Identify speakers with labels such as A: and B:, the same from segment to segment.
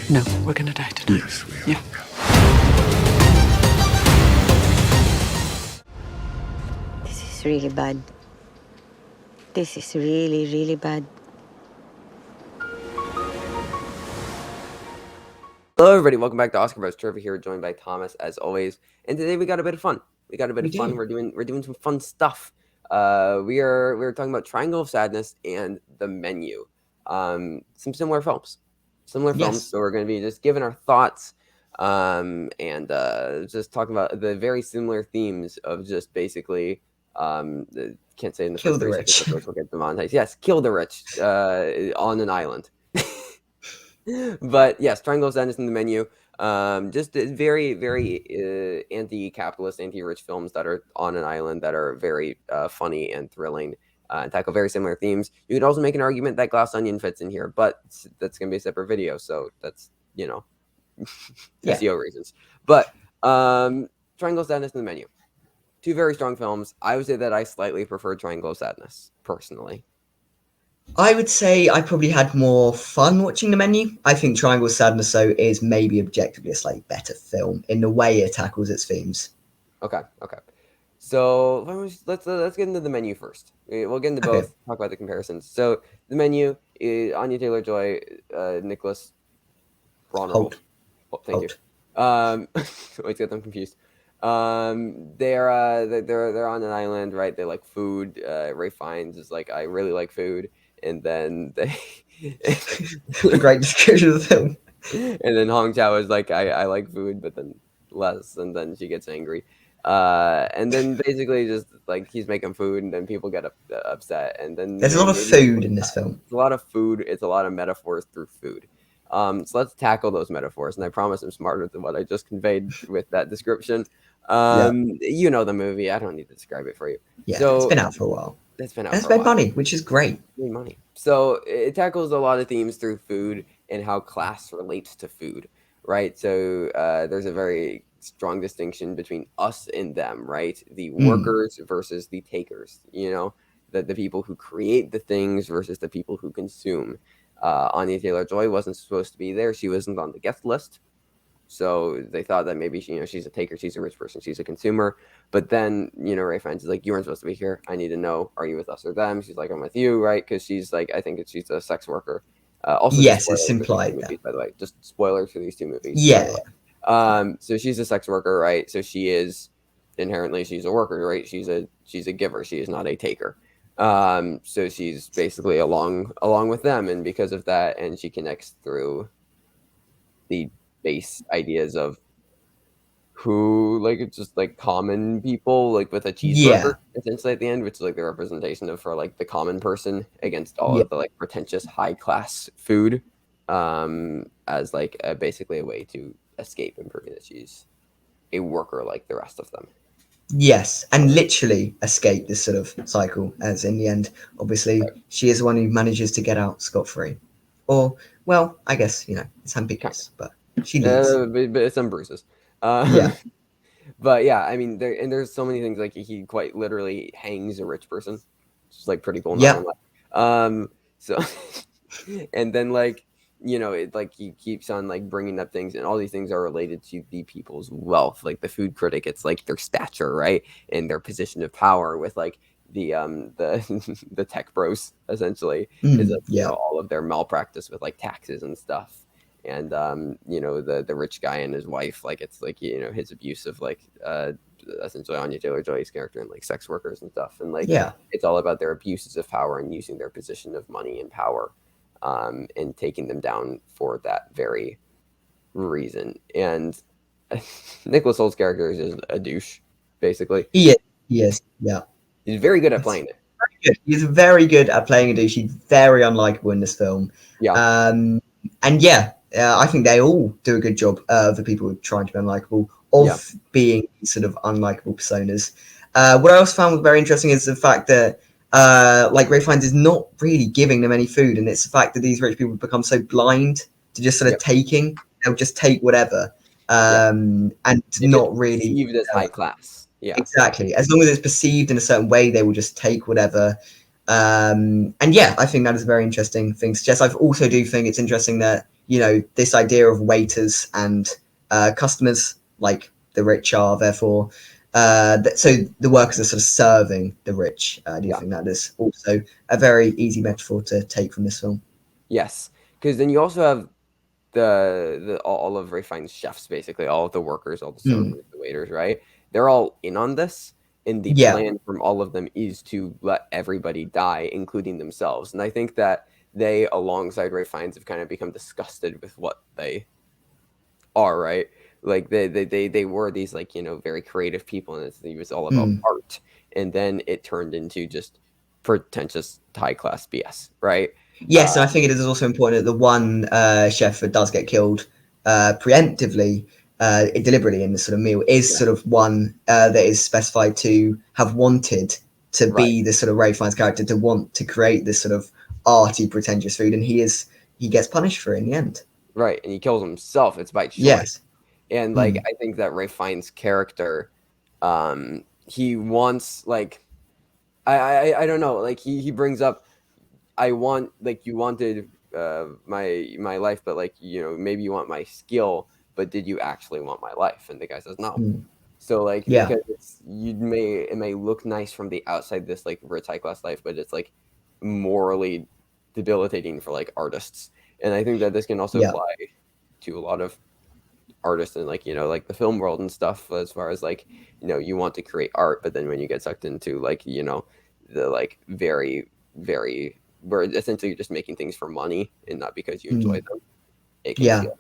A: No, we're gonna die tonight.
B: Yes, we are.
A: Yeah.
C: This is really bad. This is really, really bad.
D: Hello, everybody. Welcome back to Oscar Buzz. Trevor here, joined by Thomas as always. And today we got a bit of fun. We got a bit of fun. We're doing some fun stuff. We're talking about Triangle of Sadness and The Menu. Some similar films. So we're going to be just giving our thoughts and just talking about the very similar themes of just basically can't say in the
E: kill
D: first
E: the
D: 3
E: rich.
D: seconds, we'll get demonetized. Yes, kill the rich on an island. But yes, Triangle of Sadness in The Menu. Just very, very anti-capitalist, anti-rich films that are on an island that are very funny and thrilling and tackle very similar themes. You could also make an argument that Glass Onion fits in here, but that's going to be a separate video, so that's, SEO reasons. But Triangle of Sadness in The Menu. Two very strong films. I would say that I slightly prefer Triangle of Sadness, personally.
E: I would say I probably had more fun watching The Menu. I think Triangle of Sadness, though, is maybe objectively a slightly better film in the way it tackles its themes.
D: Okay. So let's get into The Menu first. We'll get into both. Talk about the comparisons. So The Menu is Anya Taylor Joy, Nicholas
E: Hoult.
D: Thank you. Always get them confused. They're on an island, right? They like food. Ralph Fiennes is like, I really like food, and then they
E: a great description of the film.
D: And then Chau is like, I like food, but then less, and then she gets angry. And then basically just like he's making food, and then people get upset, and then
E: there's a lot of food in this film.
D: It's a lot of food. It's a lot of metaphors through food. So let's tackle those metaphors, and I promise I'm smarter than what I just conveyed with that description. You know the movie. I don't need to describe it for you.
E: Yeah,
D: so,
E: it's been out for a while.
D: It's been out.
E: And it's made money, which is great.
D: Made money. So it tackles a lot of themes through food and how class relates to food, right? So there's a very strong distinction between us and them, right? The workers versus the takers. The people who create the things versus the people who consume. Anya Taylor Joy wasn't supposed to be there. She wasn't on the guest list. So they thought that maybe she's a taker, she's a rich person, she's a consumer. But then, Ralph Fiennes is like, you weren't supposed to be here. I need to know, are you with us or them? She's like, I'm with you, right? Because she's like, I think she's a sex worker. Also,
E: yes, it's implied.
D: Movies, by the way, just spoilers for these two movies.
E: Yeah.
D: So she's a sex worker, right? So she is inherently she's a worker, right? She's a giver. She is not a taker. So she's basically along with them, and because of that, and she connects through the base ideas of who, like, it's just like common people, like with a cheeseburger essentially at the end, which is like the representation of for like the common person against all of the like pretentious high class food, as like basically a way to escape and proving that she's a worker like the rest of them.
E: Yes, and literally escape this sort of cycle, as in the end, obviously, she is the one who manages to get out scot-free. Or, well, I guess, it's ambiguous, but she leaves.
D: But some bruises. But yeah, I mean, there's so many things, like he quite literally hangs a rich person. It's like pretty cool. So, and then like, it like he keeps on like bringing up things, and all these things are related to the people's wealth. Like the food critic, it's like their stature, right, and their position of power with like the the tech bros essentially is all of their malpractice with like taxes and stuff, and the rich guy and his wife, like it's like his abuse of like essentially Anya Taylor Joy's character and like sex workers and stuff, and like it's all about their abuses of power and using their position of money and power. And taking them down for that very reason. And Nicholas Hoult's character is a douche, basically.
E: He is, yeah.
D: He's very good at playing it.
E: Very good. He's very good at playing a douche. He's very unlikable in this film.
D: Yeah.
E: I think they all do a good job of the people trying to be unlikable, of being sort of unlikable personas. What I also found very interesting is the fact that like Ralph Fiennes is not really giving them any food, and it's the fact that these rich people become so blind to just sort of taking. They'll just take whatever, and not really
D: perceived as high class. Yeah,
E: exactly. As long as it's perceived in a certain way, they will just take whatever. And yeah, I think that is a very interesting thing to suggest. I also do think it's interesting that, you know, this idea of waiters and customers, like the rich are, therefore, so the workers are sort of serving the rich. I do think that is also a very easy metaphor to take from this film.
D: Yes, because then you also have all of Ray Fiennes' chefs, basically all of the workers, all the servers, the waiters, right? They're all in on this, and the plan from all of them is to let everybody die, including themselves. And I think that they, alongside Ray Fiennes, have kind of become disgusted with what they are, right? Like they were these, like, you know, very creative people, and it was all about art, and then it turned into just pretentious high class BS, right?
E: Yes, and I think it is also important that the one chef that does get killed preemptively, deliberately in this sort of meal is sort of one that is specified to have wanted to be this sort of Ray Fiennes character, to want to create this sort of arty, pretentious food, and he gets punished for it in the end.
D: Right, and he kills himself. It's by choice.
E: Yes.
D: And like I think that Ray Fiennes' character, he wants, like, I don't know, like he brings up, I want, like, you wanted my life, but, like, you know, maybe you want my skill, but did you actually want my life? And the guy says no. So, like, because it may look nice from the outside, this, like, rich high class life, but it's, like, morally debilitating for, like, artists. And I think that this can also apply to a lot of artists and, like, you know, like the film world and stuff, as far as, like, you know, you want to create art, but then when you get sucked into, like, you know, the, like, very, very, where essentially you're just making things for money and not because you enjoy them. It can feel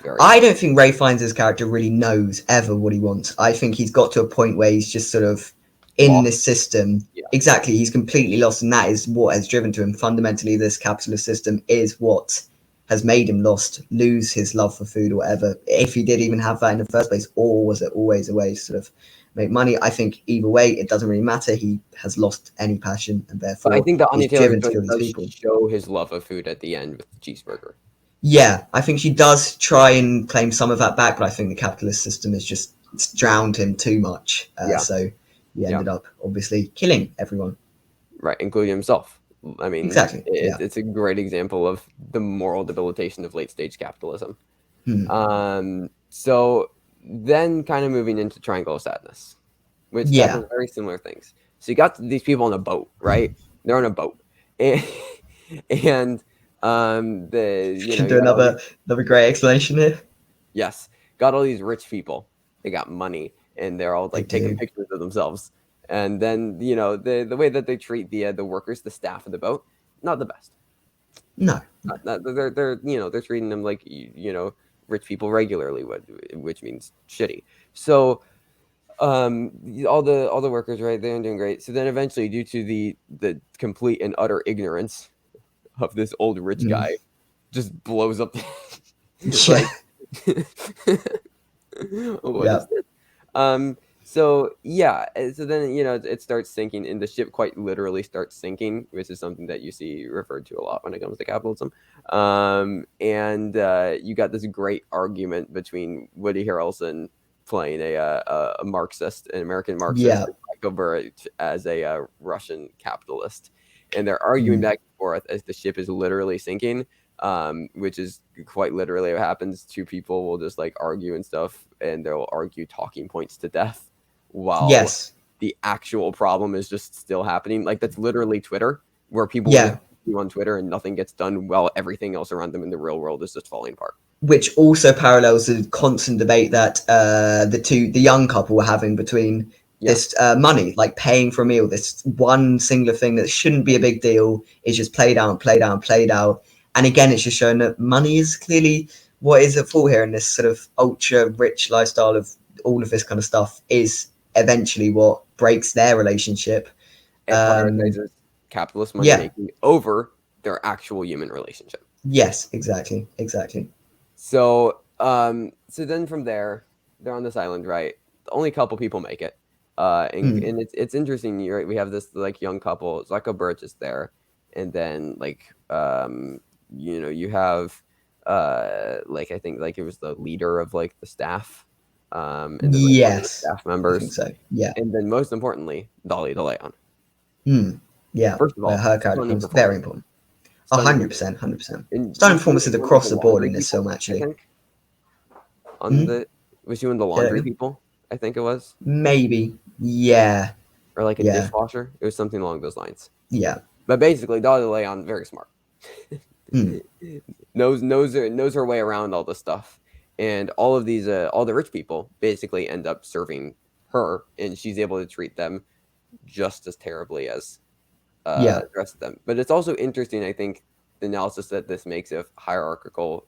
D: very,
E: I don't think Ray Fiennes' character really knows ever what he wants. I think he's got to a point where he's just sort of in
D: lost.
E: This system. Exactly, he's completely lost, and that is what has driven to him. Fundamentally, this capitalist system is what has made him lose his love for food or whatever, if he did even have that in the first place, or was it always a way to sort of make money? I think either way, it doesn't really matter. He has lost any passion, and therefore,
D: but I think that Anya Taylor Joy
E: does
D: people show his love of food at the end with the cheeseburger.
E: Yeah, I think she does try and claim some of that back, but I think the capitalist system has just drowned him too much. So he ended up obviously killing everyone.
D: Right, including himself. I mean,
E: exactly.
D: It's a great example of the moral debilitation of late stage capitalism. So then kind of moving into Triangle of Sadness, which tackles very similar things. So you got these people on a boat, right? They're on a boat. And
E: another great explanation here.
D: Yes. Got all these rich people. They got money, and they're all, like, taking pictures of themselves. And then, you know, the way that they treat the workers, the staff of the boat, not the best.
E: No.
D: They're you know, they're treating them like, you know, rich people regularly, which means shitty. So all the workers, right, they're doing great. So then eventually, due to the complete and utter ignorance of this old rich guy, just blows up. Like, what is this? So then, you know, it starts sinking, and the ship quite literally starts sinking, which is something that you see referred to a lot when it comes to capitalism. And you got this great argument between Woody Harrelson playing a Marxist, an American Marxist, and Michael Burrich as a Russian capitalist, and they're arguing back and forth as the ship is literally sinking. Which is quite literally what happens. Two people will just, like, argue and stuff, and they'll argue talking points to death while the actual problem is just still happening. Like, that's literally Twitter, where people do on Twitter and nothing gets done while everything else around them in the real world is just falling apart.
E: Which also parallels the constant debate that the young couple were having between this money, like paying for a meal, this one singular thing that shouldn't be a big deal, is just played out. And again, it's just showing that money is clearly what is at fault here, in this sort of ultra rich lifestyle of all of this kind of stuff is eventually what breaks their relationship.
D: It prioritizes capitalist money making over their actual human relationship.
E: Yes, exactly.
D: So then from there, they're on this island, right? Only a couple people make it. And it's interesting, right? We have this, like, young couple. Zucko Burch is there, and then, like, you know, you have like, I think, like, it was the leader of, like, the staff, and then, like, staff members.
E: I think so. Yeah.
D: And then most importantly, Dolly DeLeon.
E: Yeah,
D: First of all,
E: her character
D: stunning
E: becomes very
D: performance.
E: important.
D: Stunning
E: 100%, 100%.
D: And
E: Stunning
D: was she
E: performances
D: one of
E: across
D: the
E: the board
D: laundry
E: in this
D: people,
E: film,
D: I
E: actually.
D: think? Was she one of the
E: Say that
D: laundry
E: again?
D: people? I think it was.
E: Maybe. Yeah.
D: Or like a
E: Yeah.
D: dishwasher. It was something along those lines.
E: Yeah.
D: But basically, Dolly Leon, very smart.
E: Mm.
D: knows her way around all this stuff. And all of these all the rich people basically end up serving her, and she's able to treat them just as terribly as
E: Yeah.
D: the rest of them. But it's also interesting, I think, the analysis that this makes of hierarchical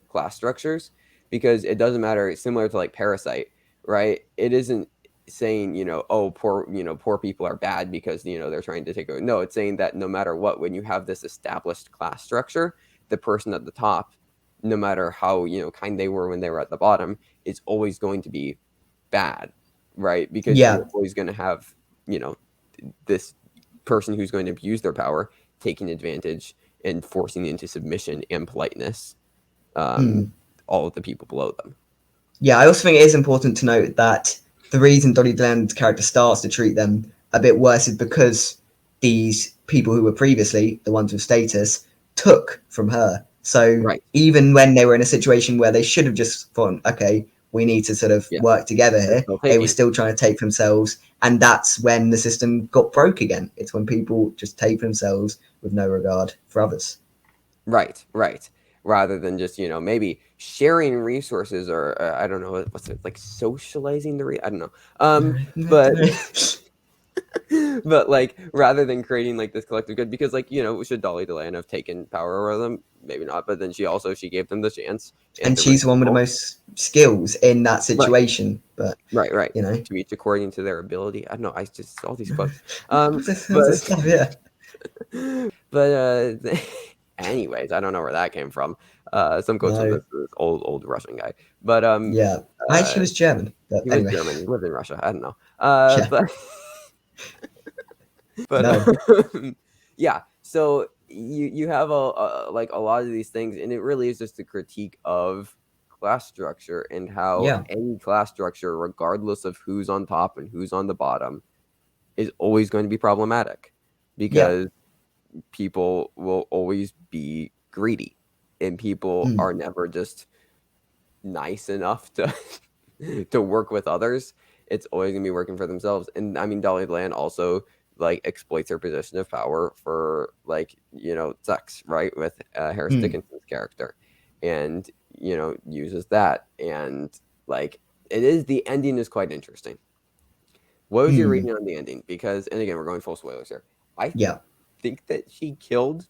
D: class structures, because it doesn't matter, similar to like Parasite, right? It isn't saying, oh, poor people are bad because they're trying to take over. No, it's saying that no matter what, when you have this established class structure, the person at the top, no matter how kind they were when they were at the bottom, is always going to be bad, right? Because
E: Yeah.
D: you're always going to have this person who's going to abuse their power, taking advantage and forcing into submission and politeness all of the people below them.
E: Yeah, I also think it is important to note that the reason Dolly Deland's character starts to treat them a bit worse is because these people who were previously the ones with status took from her. So
D: Right.
E: even when they were in a situation where they should have just thought, okay, we need to sort of work together here, they were still trying to take for themselves. And that's when the system got broke again. It's when people just take for themselves with no regard for others.
D: Right. Rather than just, maybe sharing resources or I don't know, what's it, like socializing I don't know. But like rather than creating like this collective good, because like, should Dolly Deland have taken power over them? Maybe not. But then she gave them the chance.
E: And she's the one with the most skills in that situation. But
D: right. To each according to their ability. I don't know. I just all these quotes. But anyways, I don't know where that came from. Some quotes from this old Russian guy. But
E: yeah, I actually was German. But
D: he
E: anyway.
D: was German. He lived in Russia. I don't know. But yeah. So you have a like a lot of these things, and it really is just a critique of class structure and how any class structure, regardless of who's on top and who's on the bottom, is always going to be problematic because people will always be greedy, and people are never just nice enough to work with others. It's always gonna be working for themselves. And I mean, Dolly Deland also like exploits her position of power for like sex, right, with Harris Dickinson's character, and uses that. And like the ending is quite interesting. What was your reading on the ending? Because, and again, we're going full spoilers here. I think that she killed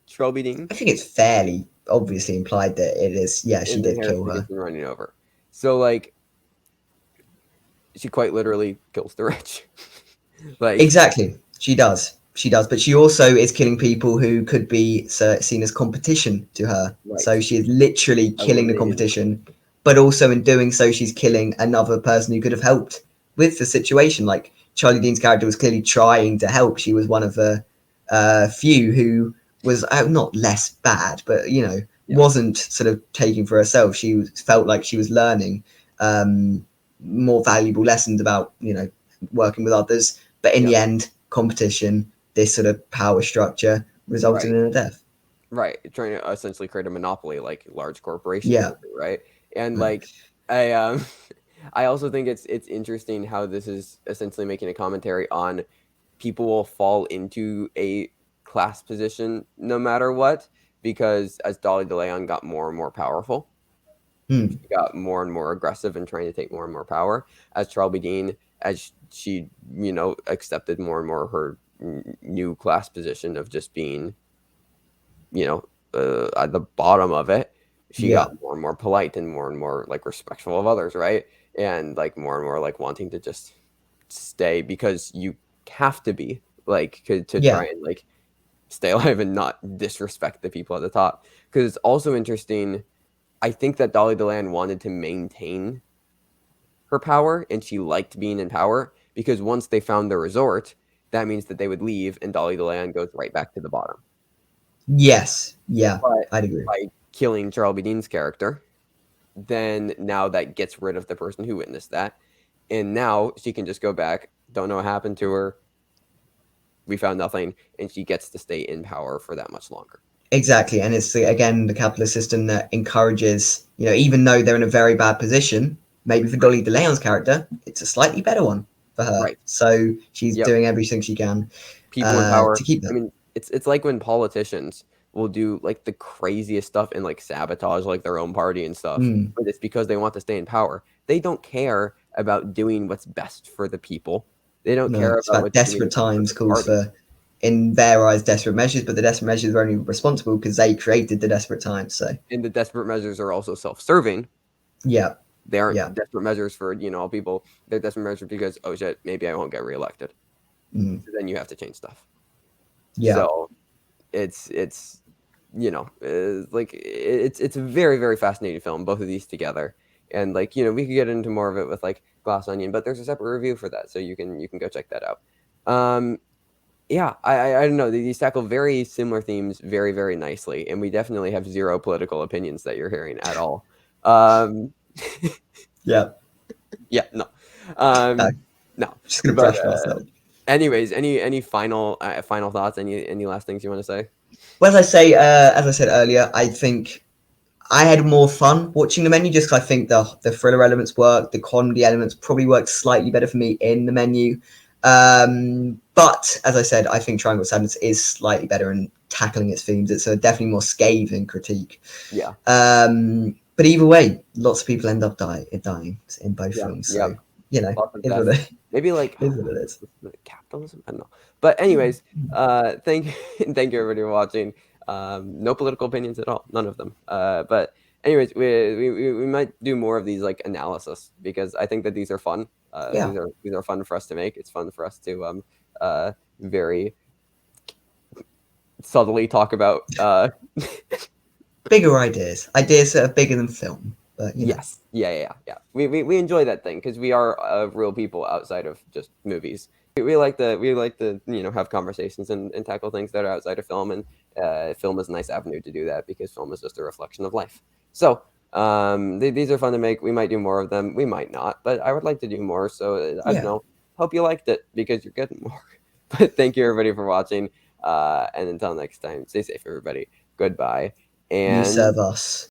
D: Charlbi Dean.
E: I think it's fairly obviously implied that it is. Yeah, she did kill her.
D: Running over. So like, she quite literally kills the rich. Like
E: exactly, she does. She does, but she also is killing people who could be seen as competition to her. Right. So she is literally killing the competition, but also in doing so, she's killing another person who could have helped with the situation. Like Charlbi Dean's character was clearly trying to help. She was one of the few who was not less bad, but wasn't sort of taking for herself. She felt like she was learning more valuable lessons about working with others. But in the end, competition, this sort of power structure resulted in a death.
D: Right, trying to essentially create a monopoly like large corporations.
E: Yeah.
D: Right, and like I also think it's interesting how this is essentially making a commentary on people will fall into a class position no matter what, because as Dolly Deland got more and more powerful, she got more and more aggressive and trying to take more and more power. As Charlbi Dean, as she accepted more and more her new class position of just being at the bottom of it, she got more and more polite and more like respectful of others, right? And like more and more like wanting to just stay because you have to be like to try and like stay alive and not disrespect the people at the top. Because it's also interesting, I think that Dolly Deland wanted to maintain her power and she liked being in power, because once they found the resort, that means that they would leave and Dolly Deland goes right back to the bottom.
E: Yes. Yeah,
D: but
E: I'd agree.
D: By killing Charlbi Dean's character, then now that gets rid of the person who witnessed that. And now she can just go back, don't know what happened to her, we found nothing, and she gets to stay in power for that much longer.
E: Exactly, and it's again the capitalist system that encourages, even though they're in a very bad position, maybe for Dolly DeLeon's character, it's a slightly better one for her.
D: Right.
E: So she's doing everything she can
D: people in power
E: to keep them.
D: I mean, it's like when politicians will do like the craziest stuff and like sabotage like their own party and stuff, but it's because they want to stay in power. They don't care about doing what's best for the people. They don't care about what's
E: desperate times calls for, in their eyes, desperate measures, but the desperate measures are only responsible because they created the desperate times. So,
D: and the desperate measures are also self-serving.
E: Yeah,
D: they aren't desperate measures for people. They're desperate measures because, oh shit, maybe I won't get reelected. So then you have to change stuff.
E: Yeah.
D: So it's like it's a very, very fascinating film, both of these together. And like, we could get into more of it with like Glass Onion, but there's a separate review for that, so you can go check that out. Yeah, I don't know. These tackle very similar themes very, very nicely, and we definitely have zero political opinions that you're hearing at all.
E: Yeah.
D: Yeah, no. No.
E: Just gonna brush myself.
D: Anyways, any final thoughts? Any last things you want to say?
E: Well, as I said earlier, I think I had more fun watching The Menu just because I think the thriller elements work, the comedy elements probably work slightly better for me in The Menu. But as I said, I think Triangle of Sadness is slightly better in tackling its themes. It's a definitely more scathing critique.
D: Yeah.
E: But either way, lots of people end up dying in both films. So,
D: maybe like
E: is what it is.
D: Capitalism. I don't know. But anyways, thank you everybody for watching. No political opinions at all, none of them. But anyways, we might do more of these like analysis because I think that these are fun. These are fun for us to make. It's fun for us to very subtly talk about
E: bigger ideas that are bigger than film. But
D: yes, yeah. We enjoy that thing because we are real people outside of just movies. We like to have conversations and tackle things that are outside of film, and film is a nice avenue to do that because film is just a reflection of life. So these are fun to make. We might do more of them. We might not, but I would like to do more. So I don't know. Hope you liked it because you're getting more. But thank you everybody for watching. And until next time, stay safe, everybody. Goodbye. And
E: you serve us.